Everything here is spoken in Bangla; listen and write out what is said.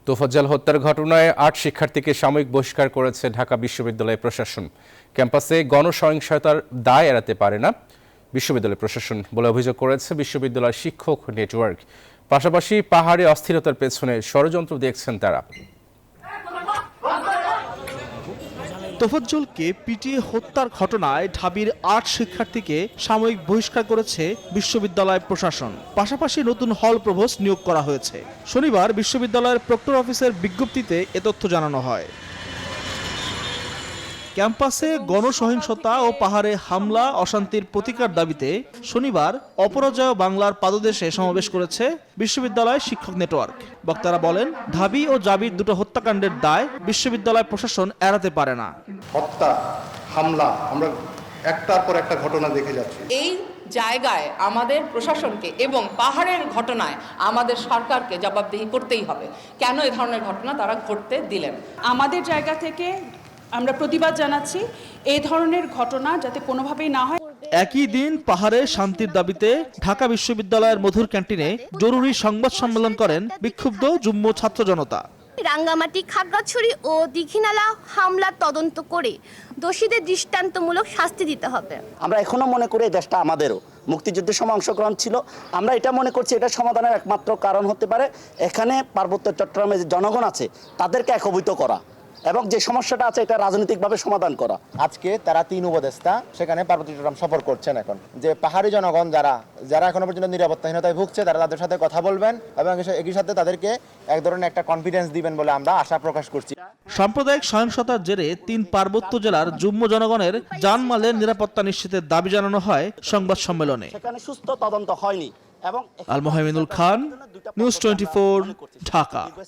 তোফাজ্জল হত্যার ঘটনায় ৮ শিক্ষার্থীকে সাময়িক বহিষ্কার করেছে ঢাকা বিশ্ববিদ্যালয় প্রশাসন। ক্যাম্পাসে গণসহিংসতার দায় এড়াতে পারে না বিশ্ববিদ্যালয় প্রশাসন বলে অভিযোগ করেছে বিশ্ববিদ্যালয় শিক্ষক নেটওয়ার্ক। পাশাপাশি পাহাড়ে অস্থিরতার পেছনে ষড়যন্ত্র দেখছেন তারা। তোফাজ্জলকে পিটিয়ে হত্যার ঘটনায় ঢাবির ৮ শিক্ষার্থীকে সাময়িক বহিষ্কার করেছে বিশ্ববিদ্যালয় প্রশাসন। পাশাপাশি নতুন হল প্রভোস্ট নিয়োগ করা হয়েছে। শনিবার বিশ্ববিদ্যালয়ের প্রক্টর অফিসের বিজ্ঞপ্তিতে এ তথ্য জানানো হয়। ক্যাম্পাসে গণসহিংসতা ও পাহাড়ে হামলা অশান্তির প্রতিকার দাবিতে শনিবার অপরাজয় বাংলার পাদদেশে সমাবেশ করেছে বিশ্ববিদ্যালয় শিক্ষক নেটওয়ার্ক। বক্তারা বলেন, ঢাবি ও জাবির দুটো হত্যাকাণ্ডের দায় বিশ্ববিদ্যালয় প্রশাসন এড়াতে পারে না। হত্যা, হামলা আমরা একটার পর একটা ঘটনা দেখে যাচ্ছি। এই জায়গায় আমাদের প্রশাসনকে এবং পাহাড়ের ঘটনায় আমাদের সরকারকে জবাবদিহি করতেই হবে। কেন এ ধরনের ঘটনা তারা ঘটতে দিলেন? আমাদের জায়গা থেকে আমরা প্রতিবাদ জানাচ্ছি এই ধরনের ঘটনা যাতে কোনোভাবেই না হয়। একই দিন পাহাড়ে শান্তির দাবিতে ঢাকা বিশ্ববিদ্যালয়ের মধুর ক্যান্টিনে জরুরি সংবাদ সম্মেলন করেন বিক্ষুব্ধ যুগ্ম ছাত্র জনতা। রাঙ্গামাটি, খাগড়াছড়ি ও দীঘিনালা হামলার তদন্ত করে দোষীদের দৃষ্টান্তমূলক শাস্তি দিতে হবে। আমরা এখনো মনে করি এই দেশটা আমাদেরও, মুক্তিযুদ্ধের সময় অংশগ্রহণ ছিল। আমরা এটা মনে করছি এটা সমাধানের একমাত্র কারণ হতে পারে এখানে পার্বত্য চট্টগ্রামে যে জনগণ আছে তাদেরকে একভূত করা এবং যে সমস্যাটা আছে এটা রাজনৈতিকভাবে সমাধান করা। আজকে তারা 3 উপদেষ্টা সেখানে পার্বত্য চট্টগ্রাম সফর করছেন। এখন যে পাহাড়ি জনগণ যারা এখনো পর্যন্ত নিরাপত্তাহীনতায় ভুগছে তারা তাদের সাথে কথা বলবেন এবং একই সাথে তাদেরকে এক ধরনের একটা কনফিডেন্স দিবেন বলে আমরা আশা প্রকাশ করছি। সাম্প্রদায়িক সহিংসতার জেরে 3 পার্বত্য জেলার যুগ্ম জনগণের জানমালের নিরাপত্তা নিশ্চিতের দাবি জানানো হয় সংবাদ সম্মেলনে। সেখানে সুস্থ তদন্ত হয়নি এবং আল মোহাইমিনুল খান, নিউজ 24, ঢাকা।